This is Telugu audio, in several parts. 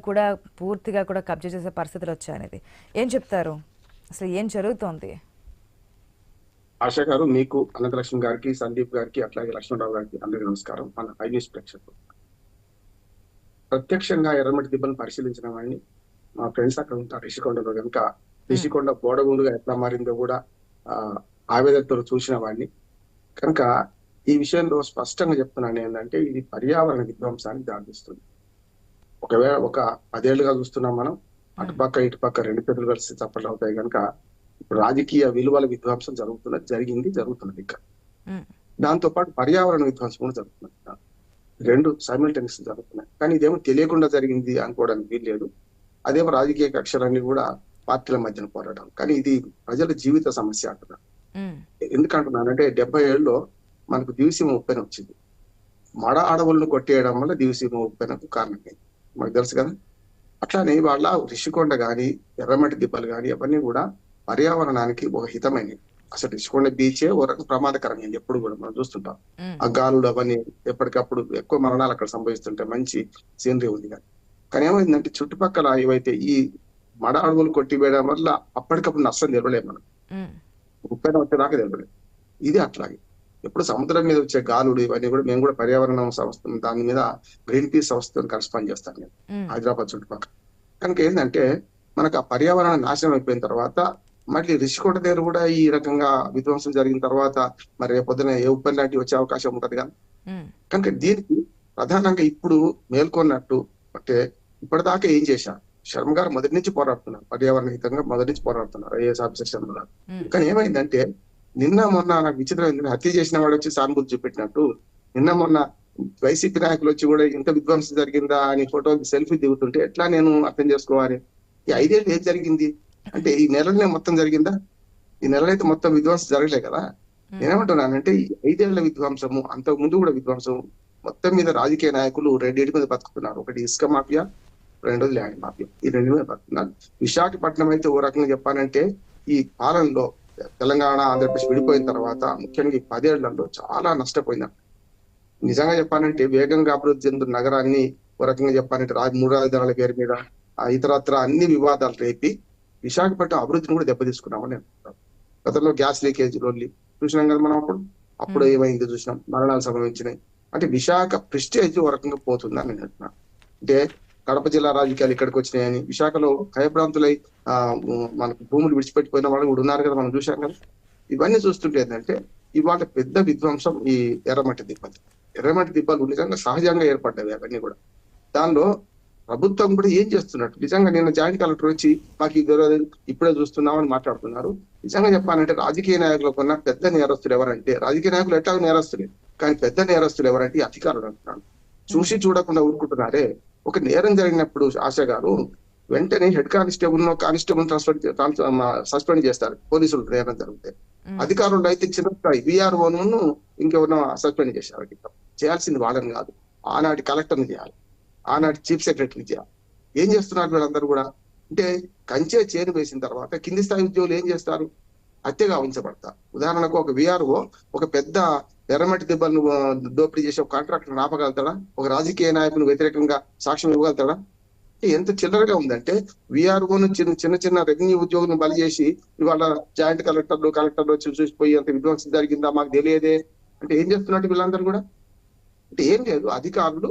కూడా పూర్తిగా కూడా కబ్జా చేసే పరిస్థితులు వచ్చాయనేది ఏం చెప్తారు? అసలు ఏం జరుగుతోంది? ఆశా గారు, మీకు అనంతలక్ష్మి గారికి, సందీప్ గారికి, అట్లాగే లక్ష్మణరావు గారికి అందరికీ నమస్కారం. మన ఐ న్యూస్ ప్రేక్షకులు ప్రత్యక్షంగా ఎర్రమట్టి దిబ్బను పరిశీలించిన వాడిని, మా ఫ్రెండ్స్ అక్కడ ఉంటారు రిషికొండలో కనుక, ఉమ్, రిషికొండ బోడగుండుగా ఎట్లా మారిందో కూడా ఆ ఆవేదనతో చూసిన వాడిని కనుక ఈ విషయంలో స్పష్టంగా చెప్తున్నాను ఏంటంటే ఇది పర్యావరణ విధ్వంసానికి దారితీస్తుంది. ఒకవేళ ఒక 10 ఏళ్లుగా చూస్తున్నాం మనం, ఉమ్, అటుపక్క ఇటుపక్క రెండు చేతులు కలిసి చప్పట్లు అవుతాయి కనుక ఇప్పుడు రాజకీయ విలువల విధ్వంసం జరుగుతున్నది ఇంకా. ఉమ్, దాంతో పాటు పర్యావరణ విధ్వంసం కూడా జరుగుతున్నది. రెండు సైమల్టేనియస్ జరుగుతున్నాయి. కానీ ఇదేమో తెలియకుండా జరిగింది అనుకోవడానికి వీల్లేదు. అదేమో రాజకీయ కక్షలన్నీ కూడా పార్టీల మధ్యన పోరాటం. కానీ ఇది ప్రజల జీవిత సమస్య అంటున్నాను. ఉమ్, ఎందుకంటున్నానంటే 70 ఏళ్ళలో మనకు దివిసీమ ఉప్పెన వచ్చింది. మడ అడవులను కొట్టేయడం వల్ల దివిసీమ ఉప్పెనకు కారణమైంది, మనకు తెలుసు కదా. అట్లానే వాళ్ళ రిషికొండ గాని, ఎర్రమట్టి దిబ్బలు గాని అవన్నీ కూడా పర్యావరణానికి ఒక హితమైనవి. అసలు రిషికొండ బీచే ఒక రకం ప్రమాదకరమైంది ఎప్పుడు కూడా మనం చూస్తుంటాం. ఉమ్, ఆ గాలులు అవన్నీ ఎప్పటికప్పుడు ఎక్కువ మరణాలు అక్కడ సంభవిస్తుంటే మంచి సీనరీ ఉంది కానీ. కానీ ఏమైందంటే చుట్టుపక్కల ఏవైతే ఈ మడ అడవులు కొట్టివేయడం వల్ల అప్పటికప్పుడు నష్టం తెలవలేము మనం. ఉమ్, ఉప్పెన వచ్చేదాకా తెలవలేదు. ఇది అట్లాగే ఎప్పుడు సముద్రం మీద వచ్చే గాలుడు ఇవన్నీ కూడా మేము కూడా పర్యావరణ సంస్థ దాని మీద గ్రీన్ పీస్ సంస్థతో కరెస్పాండ్ చేస్తాను నేను ఉమ్, హైదరాబాద్ చుట్టుపక్కల. కనుక ఏంటంటే మనకు ఆ పర్యావరణ నాశనం అయిపోయిన తర్వాత మళ్ళీ రిషికొండ దగ్గర కూడా ఈ రకంగా విధ్వంసం జరిగిన తర్వాత మరి రేపొద్దున ఏ ఉప్పెన లాంటివి వచ్చే అవకాశం ఉంటది కదా. ఉమ్, కనుక దీనికి ప్రధానంగా ఇప్పుడు మేల్కొన్నట్టు అంటే ఇప్పటిదాకా ఏం చేశారు, శర్మ గారు మొదటి నుంచి పోరాడుతున్నారు, పర్యావరణ హితంగా మొదటి నుంచి పోరాడుతున్నారు ఐఏఎస్ ఆఫీసర్ శర్మ గారు. ఉమ్, కానీ ఏమైందంటే నిన్న మొన్న నాకు విచిత్రం ఏంటంటే హత్య చేసిన వాడు వచ్చి సానుభూతి చూపెట్టినట్టు నిన్న మొన్న వైసీపీ నాయకులు వచ్చి కూడా ఇంత విధ్వంసం జరిగిందా అని ఫోటోకి సెల్ఫీ దిగుతుంటే ఎట్లా నేను అర్థం చేసుకోవాలి? ఈ 5 ఏళ్ళు ఏం జరిగింది అంటే ఈ నెలలోనే మొత్తం జరిగిందా? ఈ నెలలైతే మొత్తం విధ్వంసం జరగలే కదా. ఉమ్, నేనేమంటున్నానంటే ఈ 5 ఏళ్ల విధ్వంసము, అంతకు ముందు కూడా విధ్వంసం, మొత్తం మీద రాజకీయ నాయకులు రెండింటి మీద బతుకుతున్నారు. ఒకటి ఇసుక మాఫియా, రెండోది ల్యాండ్ మాఫియా. ఈ రెండు మీద బతుకుతున్నారు. విశాఖపట్నం అయితే ఓ రకంగా చెప్పాలంటే ఈ పాలనలో తెలంగాణ ఆంధ్రప్రదేశ్ విడిపోయిన తర్వాత ముఖ్యంగా ఈ 10 ఏళ్లలో చాలా నష్టపోయింది. నిజంగా చెప్పాలంటే వేగంగా అభివృద్ధి చెందుతున్న నగరాన్ని ఓ రకంగా చెప్పాలంటే మూడు రాజధానుల పేరు మీద ఇతరత్ర అన్ని వివాదాలు రేపి విశాఖపట్నం అభివృద్ధిని కూడా దెబ్బతీసుకున్నామని నేను అనుకుంటాను. గతంలో గ్యాస్ లీకేజీలు చూసినాం కదా మనం. అప్పుడు ఉమ్, ఏమైంది చూసినాం, మరణాలు సంభవించినాయి. అంటే విశాఖ ప్రెస్టేజ్ ఓ రకంగా పోతుందని నేను అంటున్నాను. అంటే కడప జిల్లా రాజకీయాలు ఇక్కడికి వచ్చినాయని విశాఖలో భయభ్రాంతులై మనకు భూములు విడిచిపెట్టిపోయిన వాళ్ళు కూడా ఉన్నారు కదా, మనం చూసాం కదా. ఇవన్నీ చూస్తుంటే ఏంటంటే ఇవాళ పెద్ద విధ్వంసం ఈ ఎర్రమట్టి దిబ్బలు. ఎర్రమట్టి దిబ్బలు నిజంగా సహజంగా ఏర్పడ్డవి అవన్నీ కూడా. దానిలో ప్రభుత్వం కూడా ఏం చేస్తున్నట్టు నిజంగా నిన్న జాయింట్ కలెక్టర్ వచ్చి మాకు ఇది తెలియదు, ఇప్పుడే చూస్తున్నామని మాట్లాడుతున్నారు. నిజంగా చెప్పాలంటే రాజకీయ నాయకుల కన్నా పెద్ద నేరస్తులు ఎవరంటే, రాజకీయ నాయకులు ఎట్లా నేరస్తులే కానీ పెద్ద నేరస్తులు ఎవరంటే ఈ అధికారులు అంటున్నాను. ఉమ్, చూసి చూడకుండా ఊరుకుంటున్నారే. ఒక నేరం జరిగినప్పుడు ఆశ గారు వెంటనే హెడ్ కానిస్టేబుల్ కానిస్టేబుల్ సస్పెండ్ చేస్తారు పోలీసులు నేరం జరిగితే. ఉమ్, అధికారులు అయితే చిన్న స్థాయి విఆర్ఓను ఇంకెవరినో సస్పెండ్ చేశారు. చేయాల్సింది వాళ్ళని కాదు, ఆనాటి కలెక్టర్ని చేయాలి, ఆనాటి చీఫ్ సెక్రటరీని చేయాలి. ఏం చేస్తున్నారు వీళ్ళందరూ కూడా అంటే కంచే చేను వేసిన తర్వాత కింది స్థాయి ఉద్యోగులు ఏం చేస్తారు, హత్యగా ఉంచబడతారు. ఉదాహరణకు ఒక విఆర్ఓ ఒక పెద్ద ఎర్రమట్టి దిబ్బలను దోపిడీ చేసే ఒక కాంట్రాక్టర్ ఆపగలుగుతాడా? ఒక రాజకీయ నాయకుని వ్యతిరేకంగా సాక్ష్యం ఇవ్వగలుగుతాడా? ఎంత చిల్లరగా ఉందంటే విఆర్ఓను చిన్న చిన్న చిన్న రెవెన్యూ ఉద్యోగులను బలి చేసి ఇవాళ జాయింట్ కలెక్టర్లు వచ్చి చూసిపోయి అంత విధ్వంసం జరిగిందా మాకు తెలియదే అంటే ఏం చేస్తున్నట్టు వీళ్ళందరూ కూడా. అంటే ఏం లేదు, అధికారులు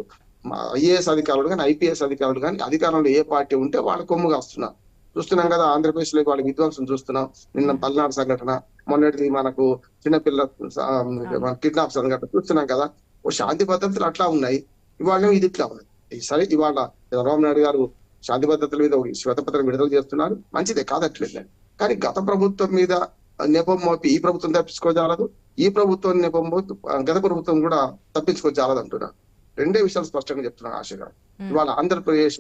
ఐఏఎస్ అధికారులు కానీ ఐపీఎస్ అధికారులు కానీ అధికారంలో ఏ పార్టీ ఉంటే వాళ్ళ కొమ్ముగా వస్తున్నారు. చూస్తున్నాం కదా ఆంధ్రప్రదేశ్ లో వాళ్ళ విధ్వంసం చూస్తున్నాం. నిన్న ఉమ్, పల్నాడు సంఘటన, మొన్నటిది మనకు చిన్నపిల్ల అవును. కిడ్నాప్ సంఘటన చూస్తున్నాం కదా. ఓ శాంతి భద్రతలు అట్లా ఉన్నాయి, ఇవాళ ఇది ఇట్లా ఉన్నాయి. సరే ఇవాళ చంద్రబాబు నాయుడు గారు శాంతి భద్రతల మీద ఒక శ్వేతపత్రం విడుదల చేస్తున్నారు, మంచిదే కాదట్లేదు. కానీ గత ప్రభుత్వం మీద నెపం మోపి ఈ ప్రభుత్వం తప్పించుకోజాలదు, ఈ ప్రభుత్వం నెపం మోపి గత ప్రభుత్వం కూడా తప్పించుకోజాలదు అంటున్నారు. రెండే విషయాలు స్పష్టంగా చెప్తున్నాను ఆశ గారు. ఉమ్, ఇవాళ ఆంధ్రప్రదేశ్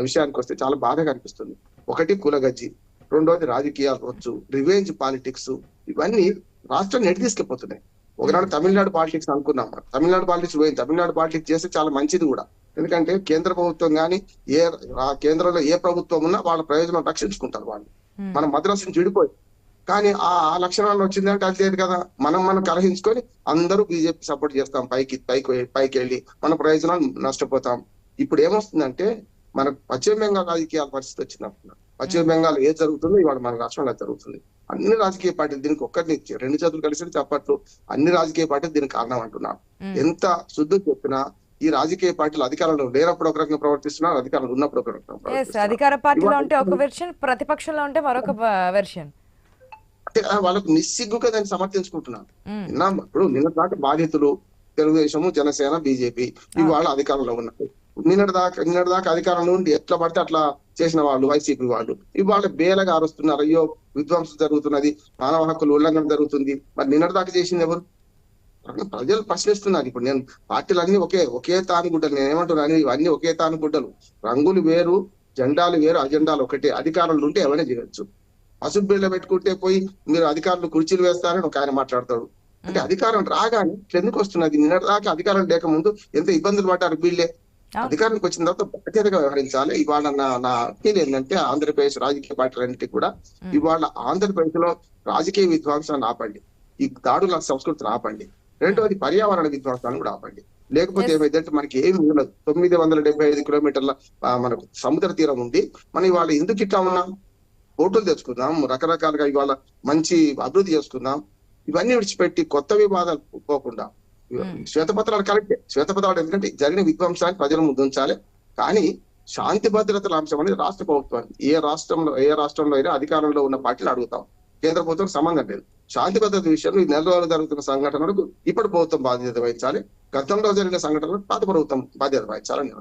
విషయానికి వస్తే చాలా బాధగా అనిపిస్తుంది. ఒకటి కులగజ్జి, రెండోది రాజకీయాలు వచ్చు, రివెంజ్ పాలిటిక్స్, ఇవన్నీ రాష్ట్రాన్ని ఎటు తీసుకెళ్ళిపోతున్నాయి. ఉమ్, ఒకనాడు తమిళనాడు పాలిటిక్స్ అనుకున్నాం, తమిళనాడు పాలిటిక్స్ పోయింది. తమిళనాడు పాలిటిక్స్ చేస్తే చాలా మంచిది కూడా. ఎందుకంటే కేంద్ర ప్రభుత్వం కానీ ఏ కేంద్రంలో ఏ ప్రభుత్వం ఉన్నా వాళ్ళ ప్రయోజనం రక్షించుకుంటారు వాళ్ళు. ఉమ్, మనం మద్రాసు నుంచి విడిపోయి కానీ ఆ లక్షణాలు వచ్చిందంటే అది లేదు కదా. మనం కలహించుకొని అందరూ బీజేపీ సపోర్ట్ చేస్తాం, పైకి పైకి పైకి వెళ్ళి మన ప్రయోజనాలు నష్టపోతాం. ఇప్పుడు ఏమొస్తుందంటే మనకు పశ్చిమ బెంగాల్ రాజకీయాల పరిస్థితి వచ్చినప్పుడు పశ్చిమ బెంగాల్ ఏది జరుగుతుందో ఇవాళ మన రాష్ట్రంలో జరుగుతుంది. అన్ని రాజకీయ పార్టీలు దీనికి ఒక్కరిని రెండు చేతులు కలిసి చెప్పట్లు అన్ని రాజకీయ పార్టీలు దీనికి కారణం అంటున్నారు. ఎంత శుద్ధి చెప్పినా ఈ రాజకీయ పార్టీలు అధికారంలో లేనప్పుడు ఒక రకంగా ప్రవర్తిస్తున్నారు, అధికారంలో ఉన్నప్పుడు ఒక రకంగా ప్రవర్తిస్తున్నారు. అధికార పార్టీలో ఉంటే ఒక వెర్షన్, ప్రతిపక్షంలో ఉంటే మరొక వెర్షన్. అంటే వాళ్ళకు నిస్సిగ్గుగా దాన్ని సమర్థించుకుంటున్నారు. ఇప్పుడు నిన్న దాకా బాధితులు తెలుగుదేశము, జనసేన, బీజేపీ ఇవాళ అధికారంలో ఉన్నారు. నిన్నటి దాకా అధికారంలో ఉండి ఎట్లా పడితే అట్లా చేసిన వాళ్ళు వైసీపీ వాళ్ళు ఇవాళ బేలగా అరుస్తున్నారు. అయ్యో విధ్వంసం జరుగుతున్నది, మానవ హక్కులు ఉల్లంఘన జరుగుతుంది. మరి నిన్నటి దాకా చేసింది ఎవరు? ప్రజలు ప్రశ్నిస్తున్నారు. ఇప్పుడు నేను పార్టీలన్నీ ఒకే తానుగుడ్డలు, నేను ఏమంటున్నాను, ఇవన్నీ ఒకే తానుగుడ్డలు. రంగులు వేరు, జెండాలు వేరు, అజెండాలు ఒకటే. అధికారంలో ఉంటే ఎవరైనా చేయొచ్చు. పసుపు బిళ్ళ పెట్టుకుంటే పోయి మీరు అధికారులు కుర్చీలు వేస్తారని ఒక ఆయన మాట్లాడతాడు. అంటే అధికారం రాగానే ఎందుకు వస్తున్నది? నిన్నటి దాకా అధికారం లేకముందు ఎంత ఇబ్బందులు పడ్డారు వీళ్ళే. అధికారానికి వచ్చిన తర్వాత బాధ్యతగా వ్యవహరించాలి. ఇవాళ నా అప్పీల్ ఏంటంటే ఆంధ్రప్రదేశ్ రాజకీయ పార్టీలన్నిటికీ కూడా ఇవాళ ఆంధ్రప్రదేశ్ లో రాజకీయ విధ్వంసాన్ని ఆపండి, ఈ దాడుల సంస్కృతిని ఆపండి. రెండవది పర్యావరణ విధ్వంసాన్ని కూడా ఆపండి. లేకపోతే ఏమైందంటే మనకి ఏమి ఉండదు. 975 కిలోమీటర్ల మనకు సముద్ర తీరం ఉంది. మనం ఇవాళ ఎందుకు ఇట్లా ఉన్నాం? ఓటులు తెచ్చుకుందాం, రకరకాలుగా ఇవాళ మంచి అభివృద్ధి చేసుకుందాం. ఇవన్నీ విడిచిపెట్టి కొత్త వివాదాలు పోకుండా శ్వేతపత్రాలు కరెక్టే. శ్వేతపత్రాలు ఎందుకంటే జరిగిన విధ్వంసాన్ని ప్రజల ముందు ఉంచాలి. కానీ శాంతి భద్రతల అంశం అనేది రాష్ట్ర ప్రభుత్వాన్ని, ఏ రాష్ట్రంలో అయినా అధికారంలో ఉన్న పార్టీలు అడుగుతాం. కేంద్ర ప్రభుత్వం సంబంధం లేదు. శాంతి భద్రత విషయంలో ఈ నెల రోజులు జరుగుతున్న సంఘటనలకు ఇప్పుడు ప్రభుత్వం బాధ్యత వహించాలి. గతంలో జరిగిన సంఘటనలకు పాత ప్రభుత్వం బాధ్యత వహించాలని.